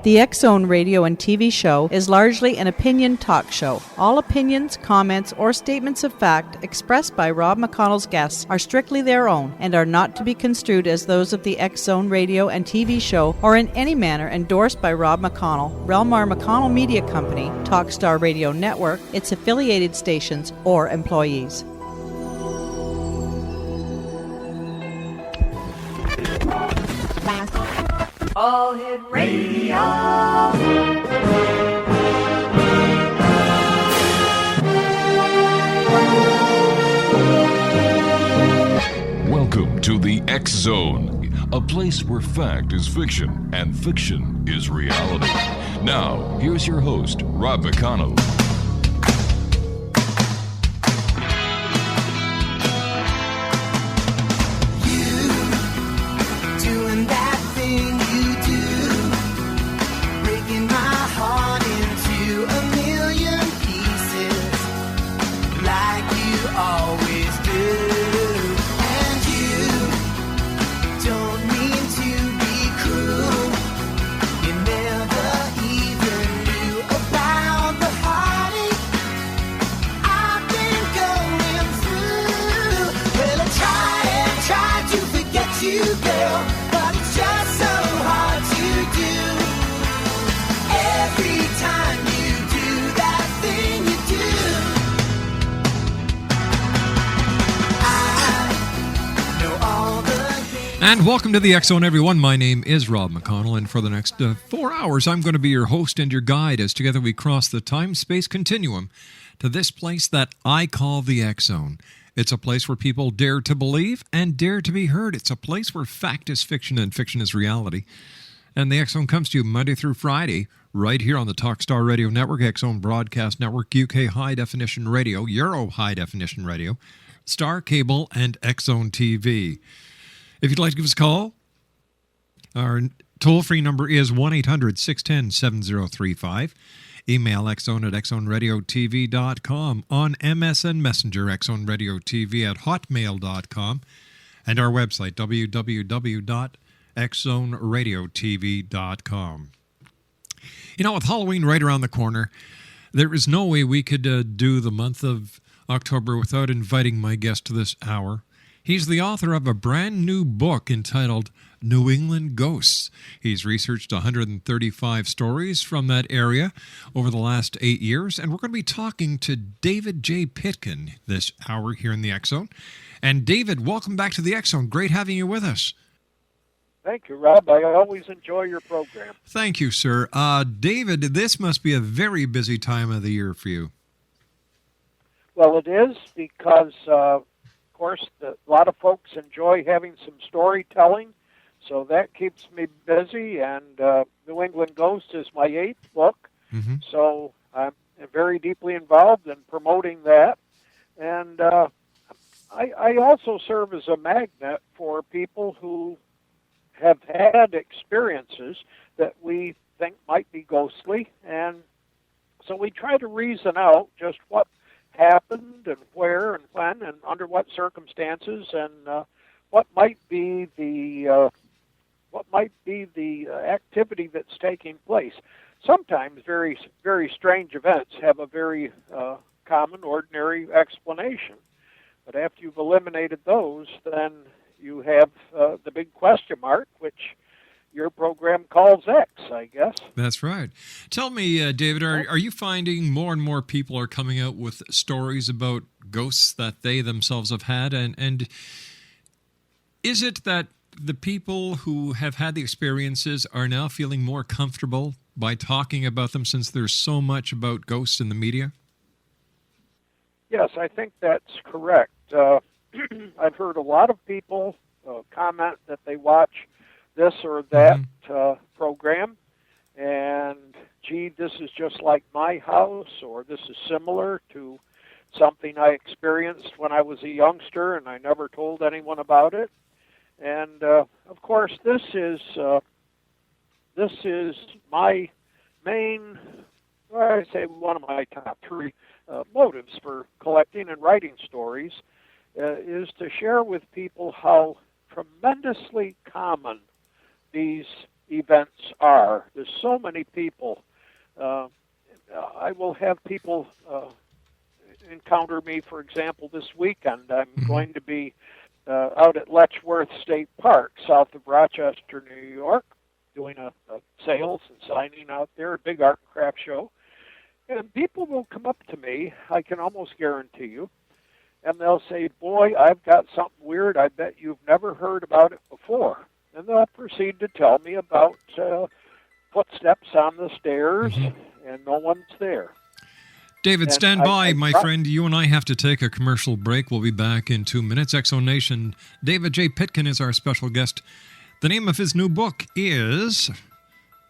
The X-Zone radio and TV show is largely an opinion talk show. All opinions, comments, or statements of fact expressed by Rob McConnell's guests are strictly their own and are not to be construed as those of the X-Zone radio and TV show or in any manner endorsed by Rob McConnell, Relmar McConnell Media Company, Talkstar Radio Network, its affiliated stations, or employees. All Hit Radio. Welcome to the X Zone, a place where fact is fiction and fiction is reality. Now, here's your host, Rob McConnell. And welcome to the X-Zone, everyone. My name is Rob McConnell, and for the next 4 hours, I'm going to be your host and your guide as together we cross the time-space continuum to this place that I call the X-Zone. It's a place where people dare to believe and dare to be heard. It's a place where fact is fiction and fiction is reality. And the X-Zone comes to you Monday through Friday, right here on the Talkstar Radio Network, X-Zone Broadcast Network, UK High Definition Radio, Euro High Definition Radio, Star Cable, and X-Zone TV. If you'd like to give us a call, our toll-free number is 1-800-610-7035. Email xzone at xzoneradiotv.com. On MSN Messenger, xzoneradiotv at hotmail.com. And our website, www.xzoneradiotv.com. You know, with Halloween right around the corner, there is no way we could do the month of October without inviting my guest to this hour. He's the author of a brand new book entitled New England Ghosts. He's researched 135 stories from that area over the last 8 years, and we're going to be talking to David J. Pitkin this hour here in the X-Zone. And David, welcome back to the X-Zone. Great having you with us. Thank you, Rob. I always enjoy your program. Thank you, sir. David, this must be a very busy time of the year for you. Well, it is because... of course, a lot of folks enjoy having some storytelling, so that keeps me busy, and New England Ghost is my 8th book, so I'm very deeply involved in promoting that, and I also serve as a magnet for people who have had experiences that we think might be ghostly, and so we try to reason out just what happened and where and when and under what circumstances and what might be the activity that's taking place. Sometimes very very strange events have a very common ordinary explanation, but after you've eliminated those, then you have the big question mark, which your program calls X, I guess. That's right. Tell me, David, are you finding more and more people are coming out with stories about ghosts that they themselves have had? And is it that the people who have had the experiences are now feeling more comfortable by talking about them since there's so much about ghosts in the media? Yes, I think that's correct. I've heard a lot of people comment that they watch this or that program, and gee, this is just like my house, or this is similar to something I experienced when I was a youngster and I never told anyone about it. And of course, this is my main, I say one of my top 3 motives for collecting and writing stories, is to share with people how tremendously common these events are. There's so many people. I will have people encounter me, for example, this weekend. I'm going to be out at Letchworth State Park, south of Rochester, New York, doing a sales and signing out there, a big art and craft show. And people will come up to me, I can almost guarantee you, and they'll say, boy, I've got something weird. I bet you've never heard about it before. And they'll proceed to tell me about footsteps on the stairs, and no one's there. David, And stand by, my friend. You and I have to take a commercial break. We'll be back in 2 minutes. Exonation, David J. Pitkin is our special guest. The name of his new book is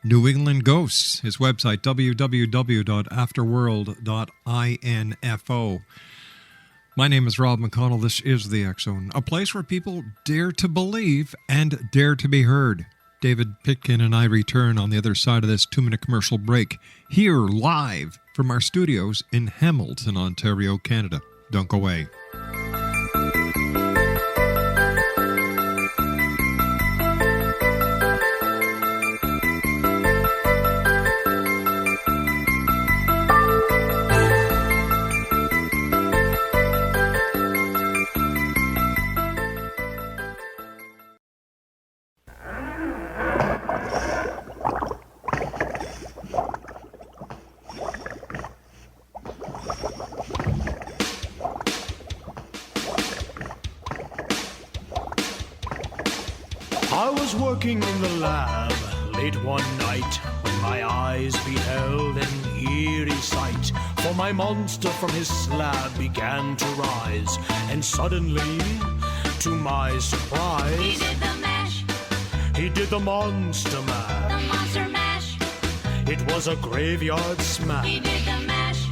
New England Ghosts. His website, www.afterworld.info. My name is Rob McConnell. This is the X-Zone, a place where people dare to believe and dare to be heard. David Pitkin and I return on the other side of this 2-minute commercial break, here live from our studios in Hamilton, Ontario, Canada. Don't go away. I was working in the lab late one night when my eyes beheld an eerie sight. For my monster from his slab began to rise, and suddenly, to my surprise, he did the mash. He did the monster mash. The monster mash. It was a graveyard smash. He did the mash.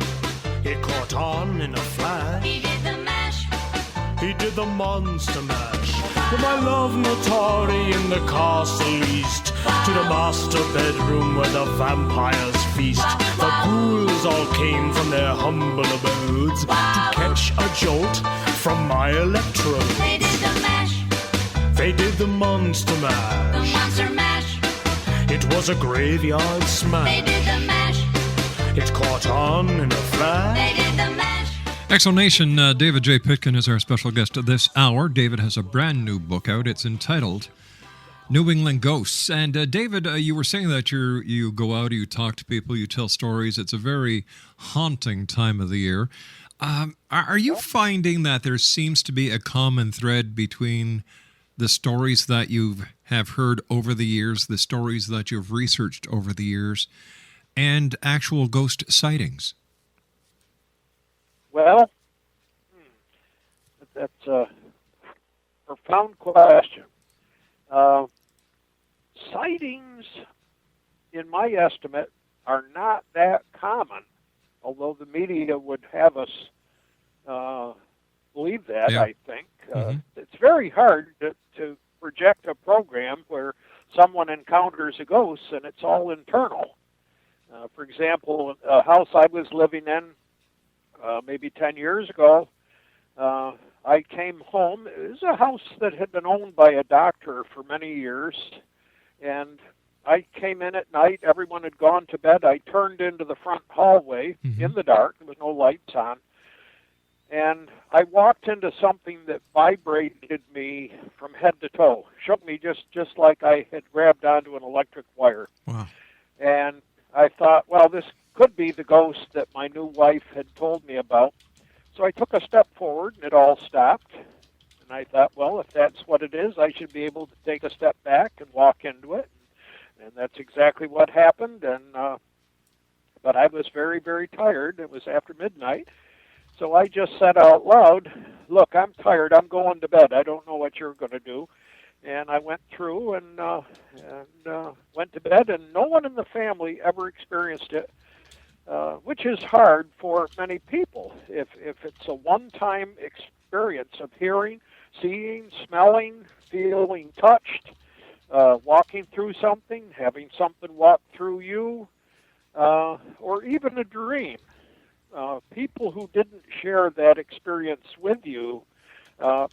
It caught on in a flash. He did the mash. He did the monster mash. With my love Notari in the castle east, to the master bedroom where the vampires feast. The ghouls all came from their humble abodes to catch a jolt from my electrode. They did the mash. They did the monster mash. The monster mash. It was a graveyard smash. They did the mash. It caught on in a flash. They did the mash. Exonation, David J. Pitkin is our special guest this hour. David has a brand new book out. It's entitled New England Ghosts. And David, you were saying that you go out, you talk to people, you tell stories. It's a very haunting time of the year. Are you finding that there seems to be a common thread between the stories that you have heard over the years, the stories that you've researched over the years, and actual ghost sightings? Well, that's a profound question. Sightings, in my estimate, are not that common, although the media would have us believe that, Yeah. I think. It's very hard to project a program where someone encounters a ghost and it's all internal. For example, a house I was living in maybe 10 years ago, I came home. It was a house that had been owned by a doctor for many years, and I came in at night. Everyone had gone to bed. I turned into the front hallway in the dark. There was no lights on. And I walked into something that vibrated me from head to toe, shook me just like I had grabbed onto an electric wire. Wow. And I thought, well, this could be the ghost that my new wife had told me about. So I took a step forward, and it all stopped. And I thought, well, if that's what it is, I should be able to take a step back and walk into it. And that's exactly what happened. And but I was very, very tired. It was after midnight. So I just said out loud, look, I'm tired. I'm going to bed. I don't know what you're going to do. And I went through and went to bed, and no one in the family ever experienced it, which is hard for many people. If it's a one-time experience of hearing, seeing, smelling, feeling touched, walking through something, having something walk through you, or even a dream, people who didn't share that experience with you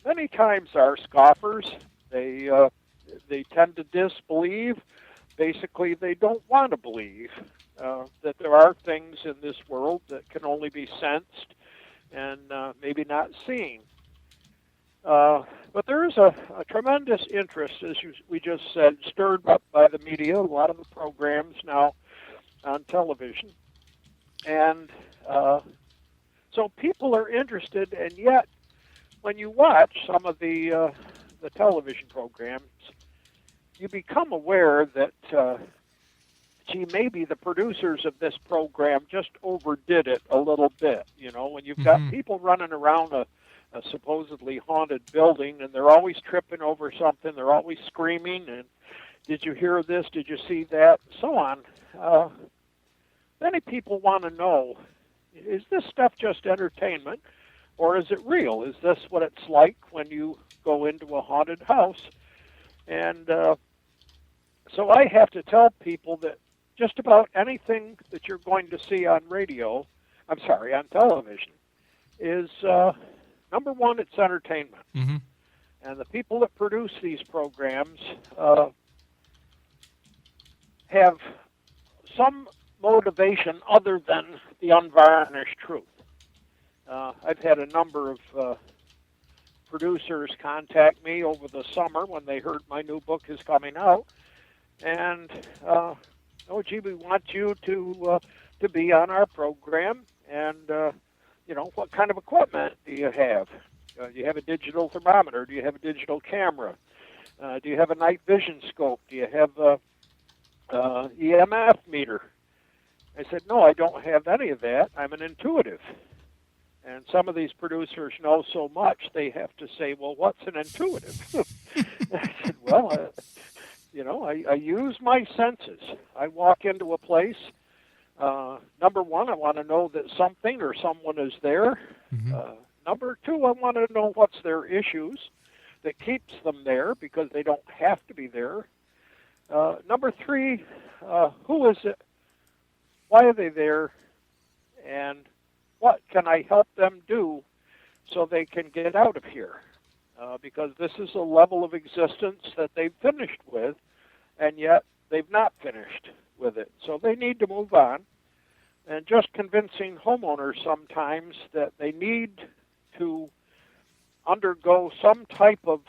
many times are scoffers. They tend to disbelieve. basically they don't want to believe that there are things in this world that can only be sensed and maybe not seen. But there is a tremendous interest, as we just said, stirred up by the media, a lot of the programs now on television. And so people are interested, and yet when you watch some of the television programs, you become aware that, maybe the producers of this program just overdid it a little bit. You know, when you've got people running around a supposedly haunted building, and they're always tripping over something, they're always screaming, and did you hear this, did you see that, so on. Many people want to know, is this stuff just entertainment, or is it real? Is this what it's like when you go into a haunted house? And so I have to tell people that just about anything that you're going to see on on television, is, number one, it's entertainment. And the people that produce these programs have some motivation other than the unvarnished truth. I've had a number of producers contact me over the summer when they heard my new book is coming out, and oh, gee, we want you to be on our program, and you know, what kind of equipment do you have? Do you have a digital thermometer? Do you have a digital camera? Do you have a night vision scope? Do you have a EMF meter? I said, no, I don't have any of that. I'm an intuitive. And some of these producers know so much, they have to say, well, what's an intuitive? I said, well, you know, I use my senses. I walk into a place. Number one, I want to know that something or someone is there. Number two, I want to know what's their issues that keeps them there, because they don't have to be there. Number three, who is it? Why are they there? And what can I help them do so they can get out of here? Because this is a level of existence that they've finished with, and yet they've not finished with it. So they need to move on. And just convincing homeowners sometimes that they need to undergo some type of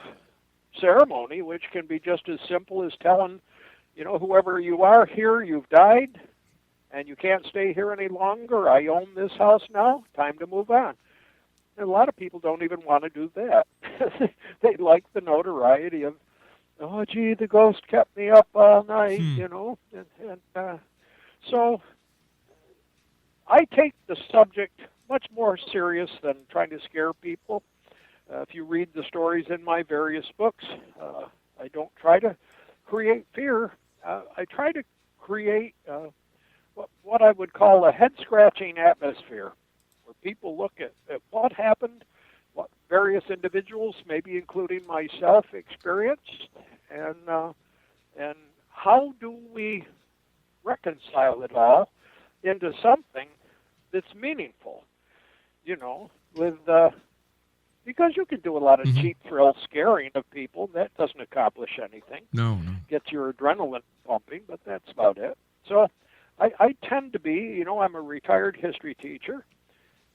ceremony, which can be just as simple as telling, you know, whoever you are here, you've died, and you can't stay here any longer. I own this house now. Time to move on. And a lot of people don't even want to do that. They like the notoriety of, oh, gee, the ghost kept me up all night, you know. And so I take the subject much more serious than trying to scare people. If you read the stories in my various books, I don't try to create fear. I try to create what I would call a head-scratching atmosphere, where people look at what happened, what various individuals, maybe including myself, experienced, and how do we reconcile it all into something that's meaningful, you know, with because you can do a lot of cheap thrill scaring of people. That doesn't accomplish anything. No. Gets your adrenaline pumping, but that's about it. So I tend to be, you know, I'm a retired history teacher,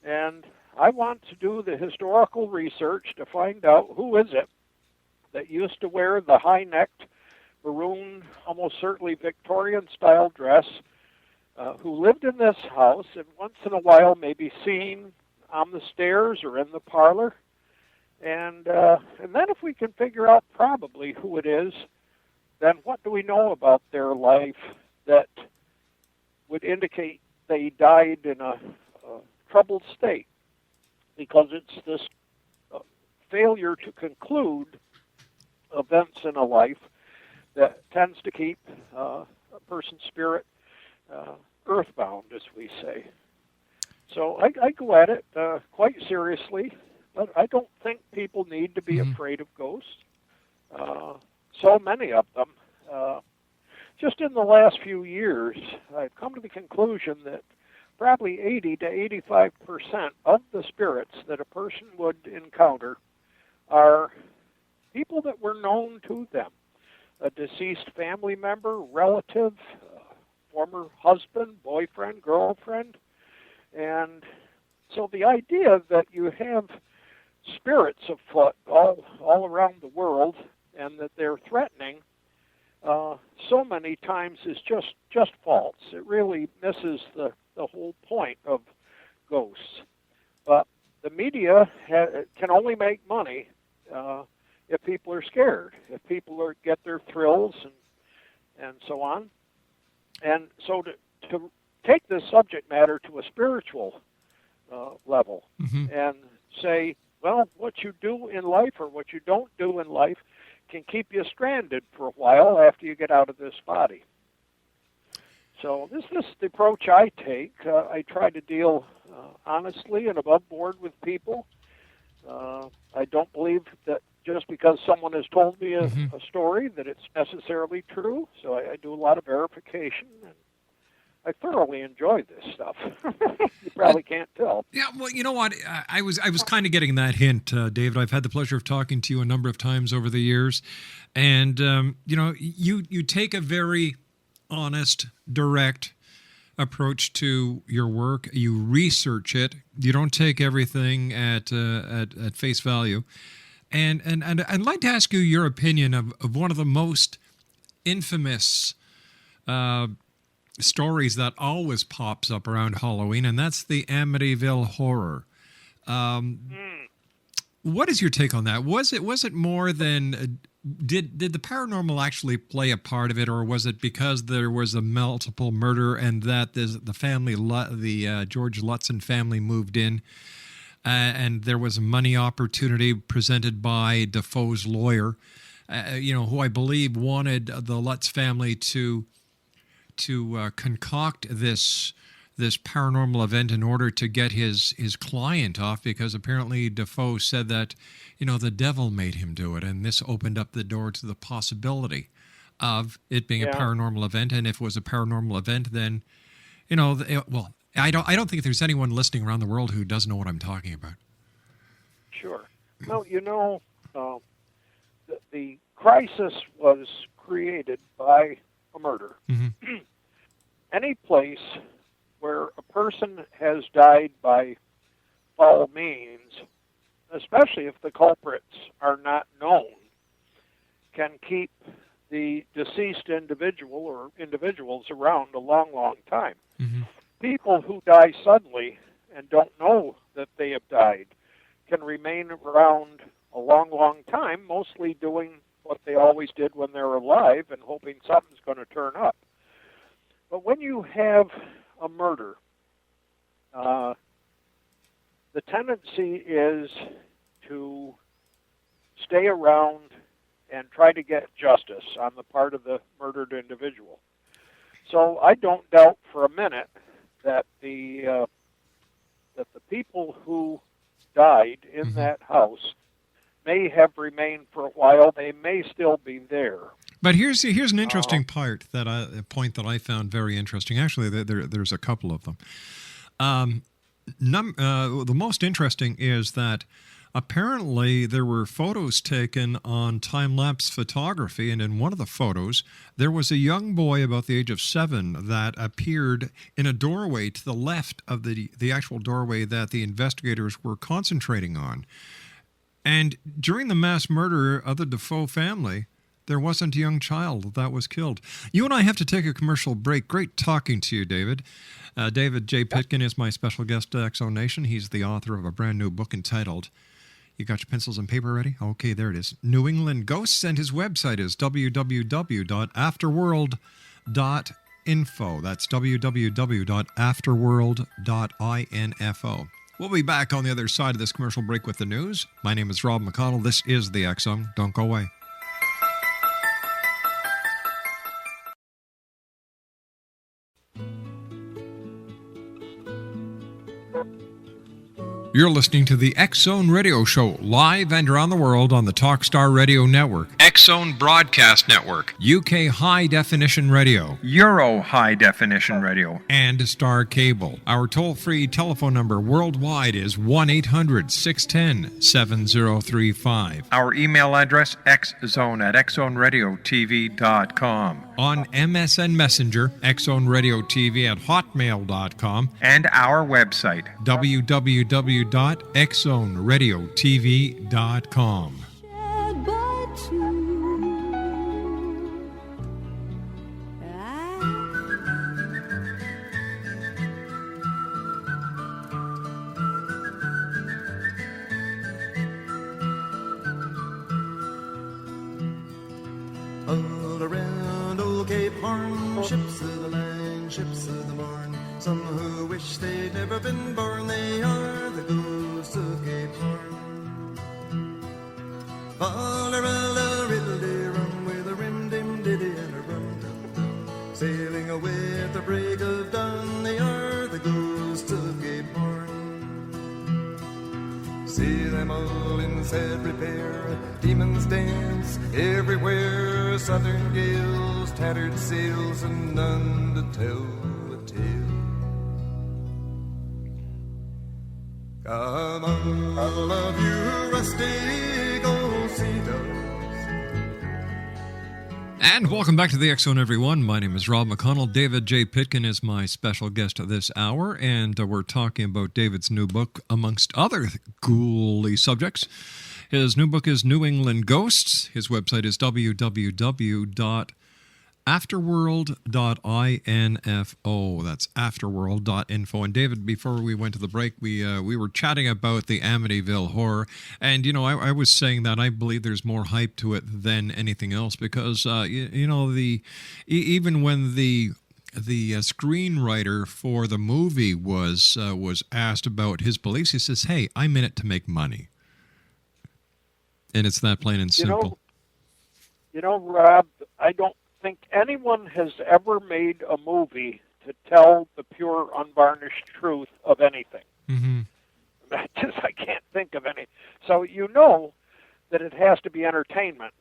and I want to do the historical research to find out who is it that used to wear the high-necked, maroon, almost certainly Victorian-style dress, who lived in this house and once in a while may be seen on the stairs or in the parlor. And then if we can figure out probably who it is, then what do we know about their life that would indicate they died in a troubled state? Because it's this failure to conclude events in a life that tends to keep a person's spirit earthbound, as we say. So I go at it quite seriously, but I don't think people need to be afraid of ghosts. So many of them. Just in the last few years, I've come to the conclusion that probably 80 to 85% of the spirits that a person would encounter are people that were known to them. a deceased family member, relative, former husband, boyfriend, girlfriend. And so the idea that you have spirits afoot all around the world and that they're threatening so many times is just false. It really misses the whole point of ghosts. But the media can only make money if people are scared, if people get their thrills and so on. And so to take this subject matter to a spiritual level and say, well, what you do in life or what you don't do in life can keep you stranded for a while after you get out of this body. So this is the approach I take. I try to deal honestly and above board with people. I don't believe that just because someone has told me a story that it's necessarily true. So I do a lot of verification, and I thoroughly enjoy this stuff. You probably can't tell. Yeah, well, you know what? I was kind of getting that hint, David. I've had the pleasure of talking to you a number of times over the years, and you take a very honest, direct approach to your work. You research it. You don't take everything at face value. And I'd like to ask you your opinion of one of the most infamous stories that always pops up around Halloween, and that's the Amityville Horror. What is your take on that? Was it more than did the paranormal actually play a part of it, or was it because there was a multiple murder and that the family, the George Lutzen family, moved in, and there was a money opportunity presented by Defoe's lawyer, who I believe wanted the Lutz family to concoct this paranormal event in order to get his client off, because apparently Defoe said that, the devil made him do it, and this opened up the door to the possibility of it being a paranormal event. And if it was a paranormal event, then, I don't think there's anyone listening around the world who doesn't know what I'm talking about. Sure. Well, the crisis was created by a murder. Mm-hmm. Any place where a person has died by foul means, especially if the culprits are not known, can keep the deceased individual or individuals around a long, long time. Mm-hmm. People who die suddenly and don't know that they have died can remain around a long, long time, mostly doing what they always did when they're alive and hoping something's going to turn up. But when you have a murder, the tendency is to stay around and try to get justice on the part of the murdered individual. So I don't doubt for a minute that the people who died in that house may have remained for a while. They may still be there. But here's an interesting point that I found very interesting. Actually, there's a couple of them. The most interesting is that apparently there were photos taken on time-lapse photography, and in one of the photos, there was a young boy about the age of 7 that appeared in a doorway to the left of the actual doorway that the investigators were concentrating on. And during the mass murder of the Defoe family, there wasn't a young child that was killed. You and I have to take a commercial break. Great talking to you, David. David J. Pitkin is my special guest at Exo Nation. He's the author of a brand new book entitled, you got your pencils and paper ready? Okay, there it is. New England Ghosts, and his website is www.afterworld.info. That's www.afterworld.info. We'll be back on the other side of this commercial break with the news. My name is Rob McConnell. This is the X-Zone. Don't go away. You're listening to the X-Zone Radio Show, live and around the world on the Talkstar Radio Network. X-Zone Broadcast Network, UK High Definition Radio, Euro High Definition Radio, and Star Cable. Our toll-free telephone number worldwide is 1-800-610-7035. Our email address, xzone@xzoneradiotv.com. On MSN Messenger, xzoneradiotv@hotmail.com. And our website, www.xzoneradiotv.com. All around old Cape Horn, ships of the line, ships of the morn. Some who wish they'd never been born, they are the ghosts of Cape Horn. Fall-a-rilla, riddle-de-rum, with a rim-dim-diddy and a rum-dum-dum. Sailing away at the break of dawn, they are the ghosts of Cape Horn. See them all in sad repair, demons dance everywhere, southern gales, tattered sails, and none to tell the tale. Come on, all of you rustic old sea dogs. And welcome back to the X-Zone, everyone. My name is Rob McConnell. David J. Pitkin is my special guest this hour, and we're talking about David's new book, amongst other ghouly subjects. His new book is New England Ghosts. His website is www.afterworld.info. That's afterworld.info. And David, before we went to the break, we were chatting about the Amityville horror. And, I was saying that I believe there's more hype to it than anything else because, even when the screenwriter for the movie was asked about his beliefs, he says, "Hey, I'm in it to make money." And it's that plain and simple. Rob, I don't think anyone has ever made a movie to tell the pure, unvarnished truth of anything. Mm-hmm. I can't think of any. So that it has to be entertainment.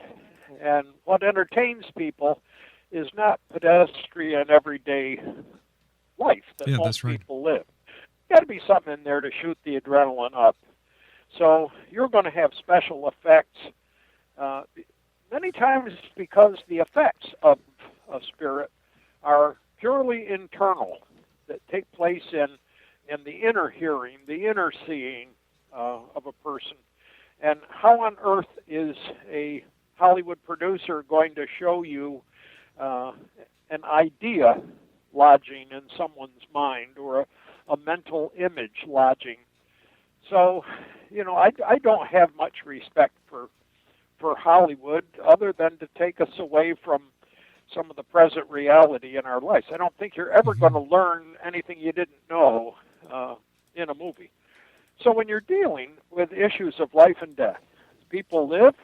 And what entertains people is not pedestrian, everyday life that most people live. There's got to be something in there to shoot the adrenaline up. So you're going to have special effects. Many times because the effects of a spirit are purely internal, that take place in the inner hearing, the inner seeing of a person. And how on earth is a Hollywood producer going to show you an idea lodging in someone's mind or a mental image lodging? So, I don't have much respect for Hollywood other than to take us away from some of the present reality in our lives. I don't think you're ever going to learn anything you didn't know in a movie. So when you're dealing with issues of life and death, people live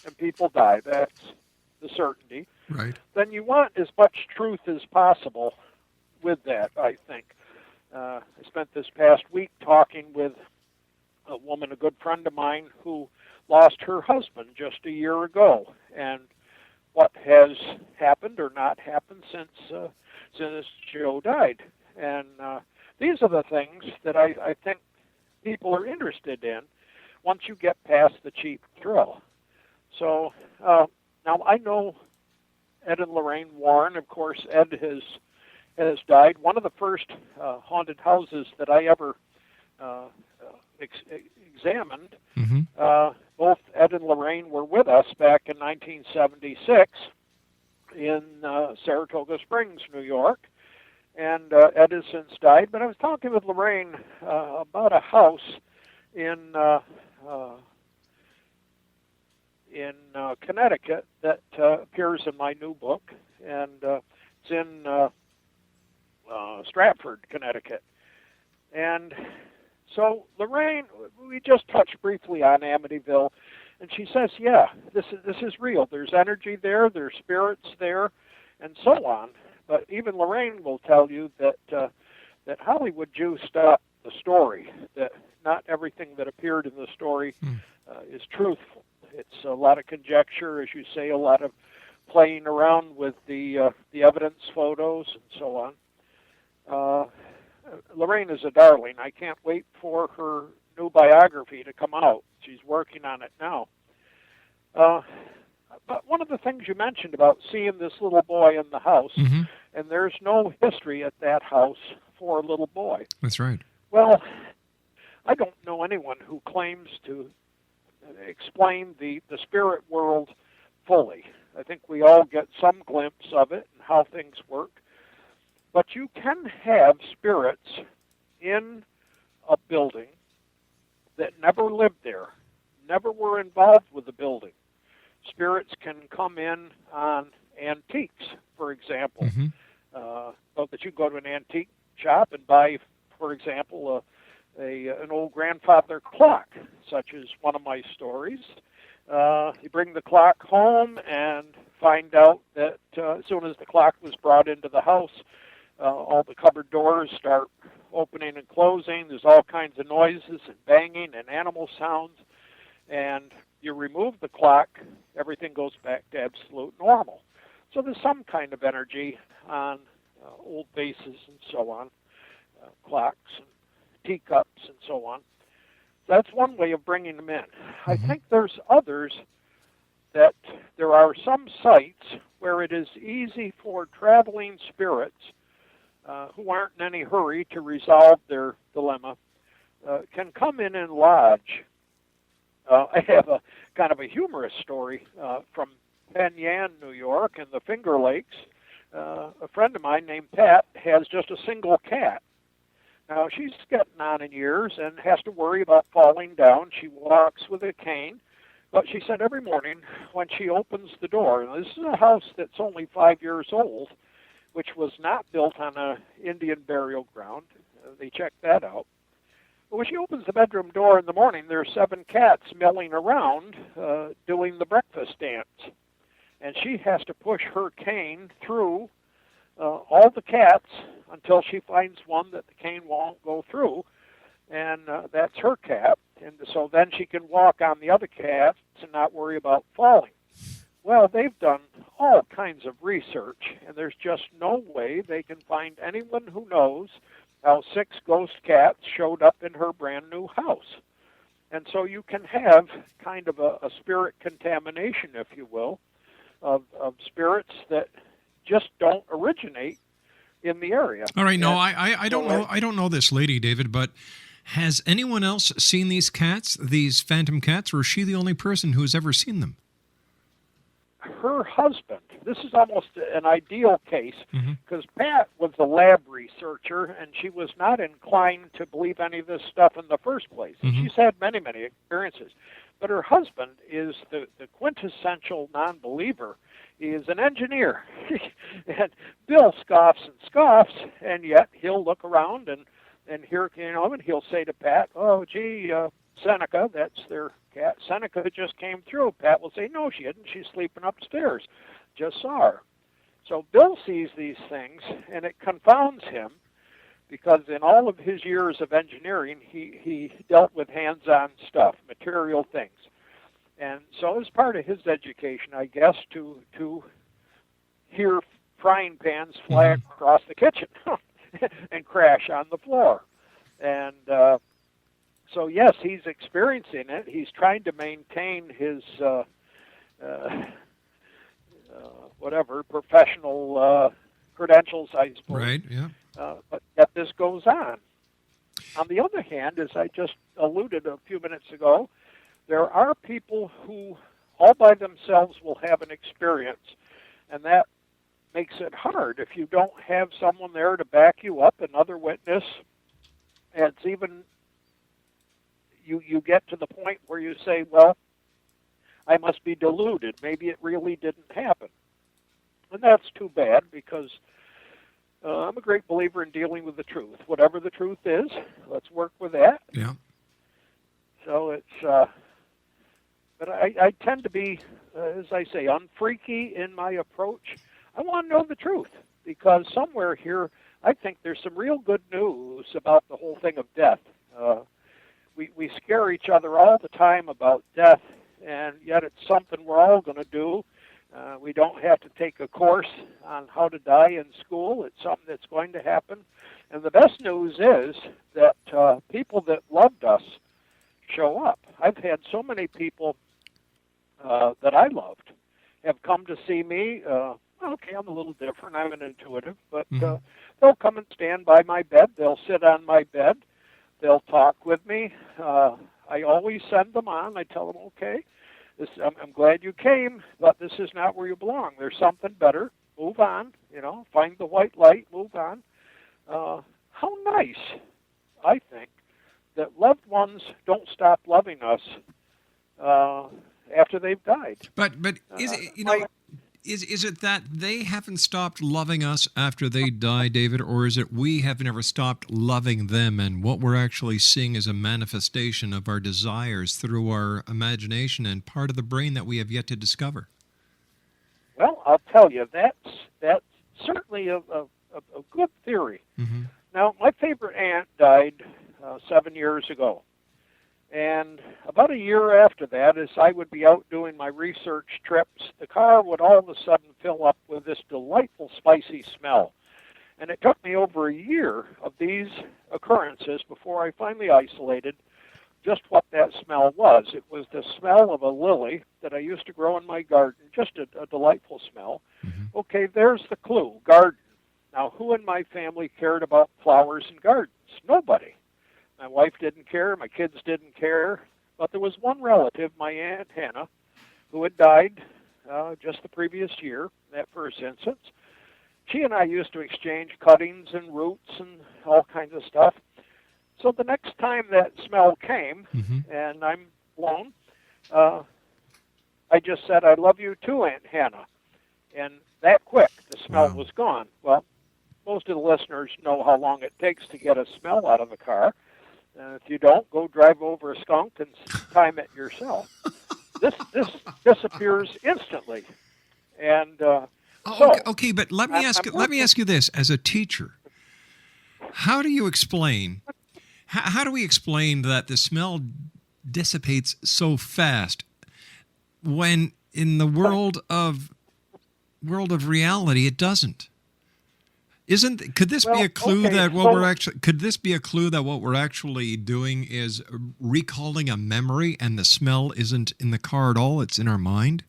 and people die, that's the certainty. Right. Then you want as much truth as possible with that, I think. I spent this past week talking with a woman, a good friend of mine, who lost her husband just a year ago, and what has happened or not happened since Joe died. And these are the things that I think people are interested in once you get past the cheap thrill. So now I know Ed and Lorraine Warren. Of course, Ed has died. One of the first haunted houses that I ever examined. Mm-hmm. Both Ed and Lorraine were with us back in 1976 in Saratoga Springs, New York, and Ed has since died. But I was talking with Lorraine about a house in Connecticut that appears in my new book, and it's in Stratford, Connecticut. And so Lorraine, we just touched briefly on Amityville, and she says, "Yeah, this is real. There's energy there, there's spirits there, and so on." But even Lorraine will tell you that Hollywood juiced up the story. That not everything that appeared in the story is truthful. It's a lot of conjecture, as you say, a lot of playing around with the evidence photos and so on. Lorraine is a darling. I can't wait for her new biography to come out. She's working on it now. But one of the things you mentioned about seeing this little boy in the house, and there's no history at that house for a little boy. That's right. Well, I don't know anyone who claims to explain the spirit world fully. I think we all get some glimpse of it and how things work. But you can have spirits in a building that never lived there, never were involved with the building. Spirits can come in on antiques, for example. So that you go to an antique shop and buy, for example, an old grandfather clock, such as one of my stories. You bring the clock home and find out that as soon as the clock was brought into the house, all the cupboard doors start opening and closing. There's all kinds of noises and banging and animal sounds. And you remove the clock, everything goes back to absolute normal. So there's some kind of energy on old vases and so on, clocks and teacups and so on. That's one way of bringing them in. I think there's others that there are some sites where it is easy for traveling spirits who aren't in any hurry to resolve their dilemma can come in and lodge. I have a kind of a humorous story from Penn Yan, New York, and the Finger Lakes. A friend of mine named Pat has just a single cat. Now, she's getting on in years and has to worry about falling down. She walks with a cane. But she said every morning when she opens the door, and this is a house that's only 5 years old, which was not built on an Indian burial ground. They checked that out. But when she opens the bedroom door in the morning, there are 7 cats milling around doing the breakfast dance. And she has to push her cane through all the cats until she finds one that the cane won't go through, and that's her cat. And so then she can walk on the other cats and not worry about falling. Well, they've done all kinds of research, and there's just no way they can find anyone who knows how 6 ghost cats showed up in her brand new house. And so you can have kind of a spirit contamination, if you will, of spirits that just don't originate in the area. All right, no, I don't know. I don't know this lady, David, but has anyone else seen these cats, these phantom cats, or is she the only person who has ever seen them? Her husband. This is almost an ideal case because Pat was a lab researcher and she was not inclined to believe any of this stuff in the first place. And she's had many, many experiences. But her husband is the quintessential non-believer. He is an engineer. And Bill scoffs and scoffs, and yet he'll look around and hear, and he'll say to Pat, "Oh, gee, Seneca," that's their cat, "Seneca just came through." Pat will say, "No, she didn't. She's sleeping upstairs. Just saw her." So Bill sees these things, and it confounds him because in all of his years of engineering, he dealt with hands-on stuff, material things. And so as part of his education, I guess, to hear frying pans fly across the kitchen and crash on the floor. And so, yes, he's experiencing it. He's trying to maintain his professional credentials, I suppose. Right, yeah. But yet this goes on. On the other hand, as I just alluded a few minutes ago, there are people who all by themselves will have an experience, and that makes it hard if you don't have someone there to back you up, another witness. And it's even, you get to the point where you say, well, I must be deluded. Maybe it really didn't happen. And that's too bad because I'm a great believer in dealing with the truth. Whatever the truth is, let's work with that. Yeah. So it's, but I tend to be, as I say, unfreaky in my approach. I want to know the truth because somewhere here, I think there's some real good news about the whole thing of death. We scare each other all the time about death and yet it's something we're all going to do. We don't have to take a course on how to die in school. It's something that's going to happen. And the best news is that people that loved us show up. I've had so many people that I loved have come to see me. Okay, I'm a little different. I'm an intuitive, but they'll come and stand by my bed. They'll sit on my bed. They'll talk with me. I always send them on. I tell them, okay, I'm glad you came, but this is not where you belong. There's something better. Move on. Find the white light. Move on. How nice, I think, that loved ones don't stop loving us after they've died. But is it, is it that they haven't stopped loving us after they die, David, or is it we have never stopped loving them, and what we're actually seeing is a manifestation of our desires through our imagination and part of the brain that we have yet to discover? Well, I'll tell you, that's certainly a good theory. Mm-hmm. Now, my favorite aunt died 7 years ago. And about a year after that, as I would be out doing my research trips, the car would all of a sudden fill up with this delightful spicy smell. And it took me over a year of these occurrences before I finally isolated just what that smell was. It was the smell of a lily that I used to grow in my garden, just a delightful smell. Mm-hmm. Okay, there's the clue, garden. Now, who in my family cared about flowers and gardens? Nobody. My wife didn't care, my kids didn't care, but there was one relative, my Aunt Hannah, who had died just the previous year, that first instance. She and I used to exchange cuttings and roots and all kinds of stuff. So the next time that smell came, and I'm blown, I just said, I love you too, Aunt Hannah. And that quick, the smell was gone. Well, most of the listeners know how long it takes to get a smell out of a car. If you don't, go drive over a skunk and time it yourself. This disappears instantly, and okay. But let me ask you this: as a teacher, how do you explain? How do we explain that the smell dissipates so fast when in the world of reality it doesn't? Could this be a clue that what we're actually doing is recalling a memory, and the smell isn't in the car at all? It's in our mind.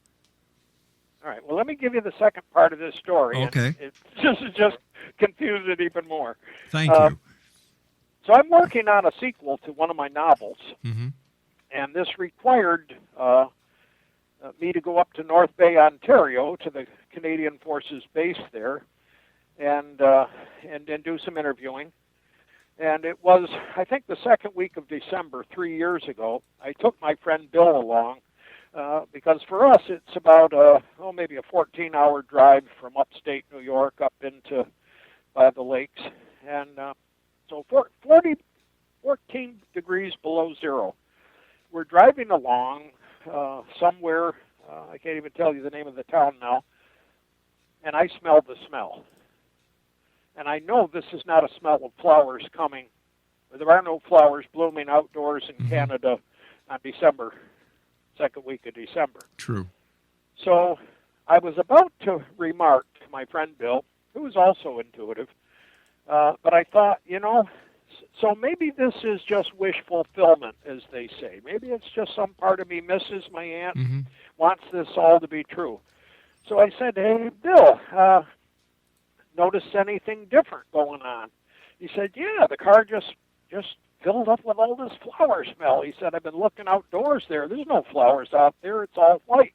All right. Well, let me give you the second part of this story. Okay. It just confuse it even more. Thank you. So I'm working on a sequel to one of my novels, and this required me to go up to North Bay, Ontario, to the Canadian Forces base there, and do some interviewing. And it was, I think, the second week of December 3 years ago. I took my friend Bill along because for us it's about maybe a 14-hour drive from upstate New York up into by the lakes, and so 14 degrees below zero. We're driving along somewhere. I can't even tell you the name of the town now. And I smelled the smell. And I know this is not a smell of flowers coming. There are no flowers blooming outdoors in Canada on second week of December. True. So I was about to remark to my friend Bill, who is also intuitive, but I thought, so maybe this is just wish fulfillment, as they say. Maybe it's just some part of me misses my aunt, wants this all to be true. So I said, hey, Bill, notice anything different going on? He said, yeah, the car just filled up with all this flower smell. He said, I've been looking outdoors there. There's no flowers out there. It's all white.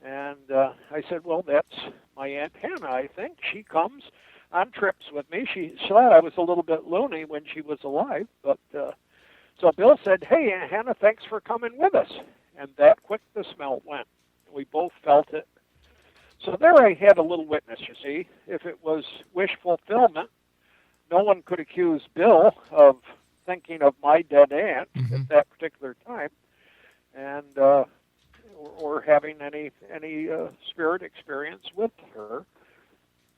And I said, well, that's my Aunt Hannah, I think. She comes on trips with me. She thought I was a little bit loony when she was alive. But so Bill said, hey, Aunt Hannah, thanks for coming with us. And that quick the smell went. We both felt it. So there I had a little witness, you see. If it was wish fulfillment, no one could accuse Bill of thinking of my dead aunt at that particular time, and or having any spirit experience with her.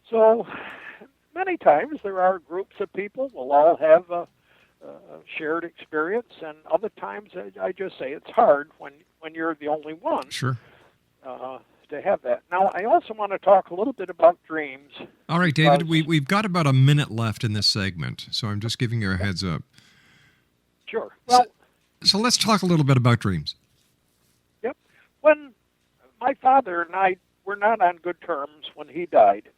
So many times there are groups of people. We'll all have a shared experience, and other times I just say it's hard when you're the only one. Sure. To have that. Now, I also want to talk a little bit about dreams. All right, David, we've got about a minute left in this segment, so I'm just giving you a heads up. Sure. Well, so let's talk a little bit about dreams. Yep. When my father and I were not on good terms when he died,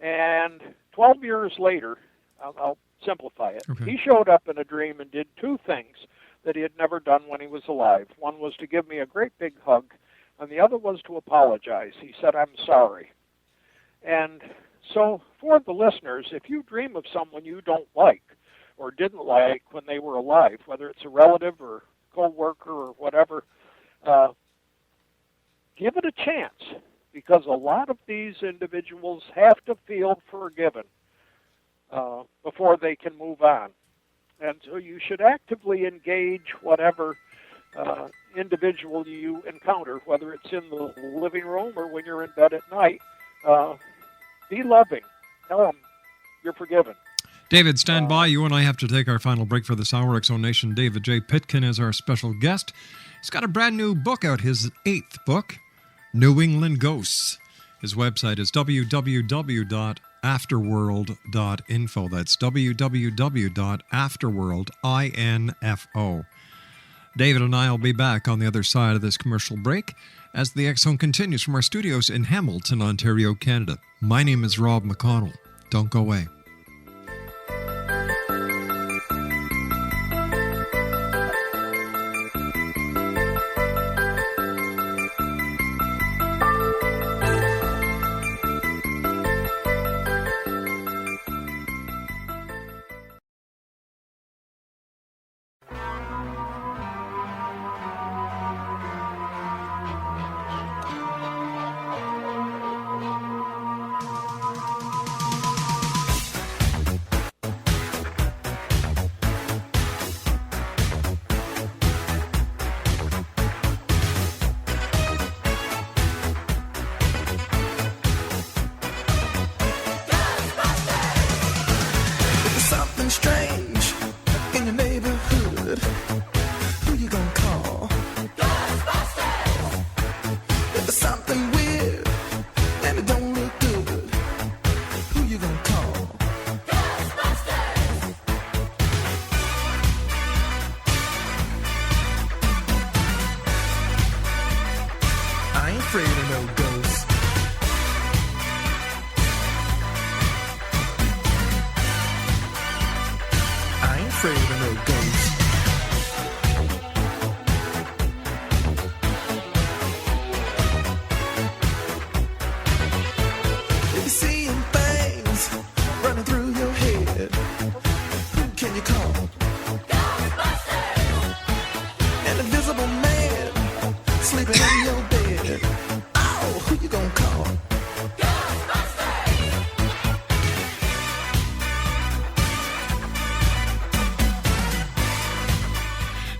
and 12 years later, I'll simplify it, Okay. he showed up in a dream and did two things that he had never done when he was alive. One was to give me a great big hug, and the other was to apologize. He said, "I'm sorry." And so for the listeners, if you dream of someone you don't like or didn't like when they were alive, whether it's a relative or co-worker or whatever, give it a chance, because a lot of these individuals have to feel forgiven before they can move on. And so you should actively engage whatever individual you encounter, whether it's in the living room or when you're in bed at night. Be loving. Tell them you're forgiven. David, stand by. You and I have to take our final break for this hour. X-Zone Nation, David J. Pitkin is our special guest. He's got a brand new book out, his 8th book, New England Ghosts. His website is www.afterworld.info. That's www.afterworld.info. David and I will be back on the other side of this commercial break as the X-Zone continues from our studios in Hamilton, Ontario, Canada. My name is Rob McConnell. Don't go away.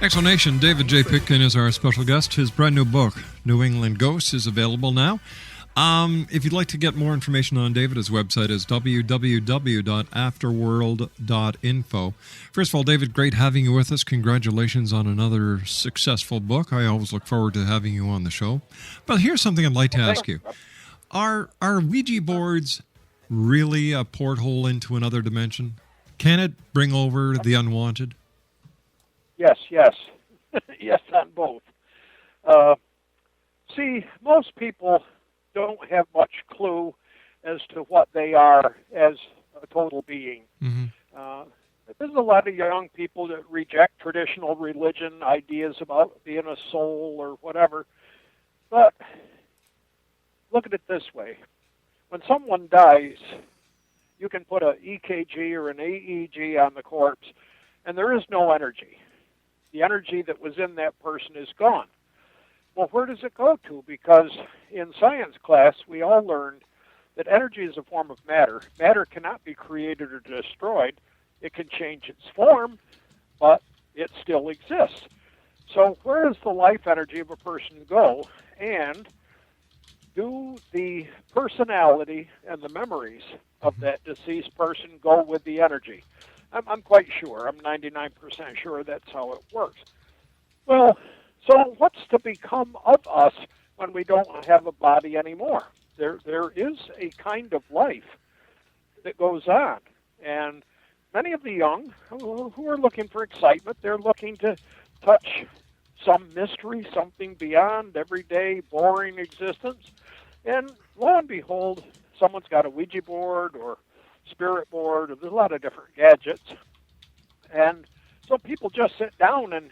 X-Zone Nation, David J. Pitkin is our special guest. His brand new book, New England Ghosts, is available now. If you'd like to get more information on David, his website is www.afterworld.info. First of all, David, great having you with us. Congratulations on another successful book. I always look forward to having you on the show. But here's something I'd like to ask you. Are Ouija boards really a porthole into another dimension? Can it bring over the unwanted? Yes. Yes, on both. See, most people don't have much clue as to what they are as a total being. Mm-hmm. There's a lot of young people that reject traditional religion, ideas about being a soul or whatever. But look at it this way. When someone dies, you can put an EKG or an AEG on the corpse, and there is no energy. The energy that was in that person is gone. Well, where does it go to? Because in science class, we all learned that energy is a form of matter. Matter cannot be created or destroyed. It can change its form, but it still exists. So where does the life energy of a person go? And do the personality and the memories of that deceased person go with the energy? I'm quite sure. I'm 99% sure that's how it works. Well, so what's to become of us when we don't have a body anymore? There is a kind of life that goes on. And many of the young who are looking for excitement, they're looking to touch some mystery, something beyond everyday, boring existence. And lo and behold, someone's got a Ouija board or spirit board, or there's a lot of different gadgets. And so people just sit down and,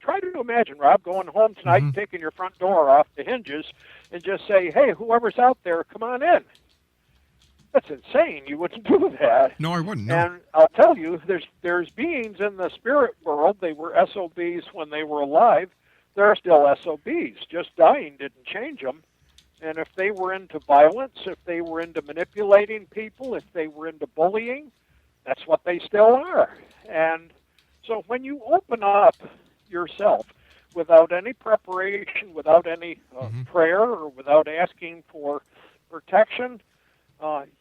try to imagine, Rob, going home tonight and taking your front door off the hinges and just say, hey, whoever's out there, come on in. That's insane. You wouldn't do that. No, I wouldn't. No. And I'll tell you, there's beings in the spirit world. They were SOBs when they were alive. They're still SOBs. Just dying didn't change them. And if they were into violence, if they were into manipulating people, if they were into bullying, that's what they still are. And so when you open up yourself without any preparation, without any prayer, or without asking for protection,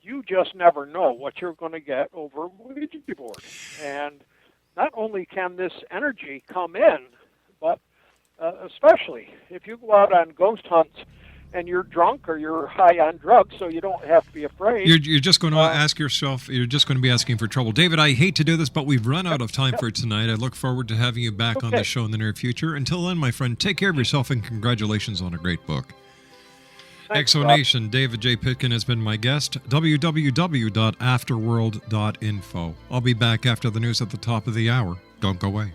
you just never know what you're going to get over a Ouija board. And not only can this energy come in, but especially if you go out on ghost hunts and you're drunk or you're high on drugs, so you don't have to be afraid. You're just going to ask yourself, you're just going to be asking for trouble. David, I hate to do this, but we've run out of time for tonight. I look forward to having you back on the show in the near future. Until then, my friend, take care of yourself and congratulations on a great book. Thanks, Exonation, Rob. David J. Pitkin has been my guest. www.afterworld.info. I'll be back after the news at the top of the hour. Don't go away.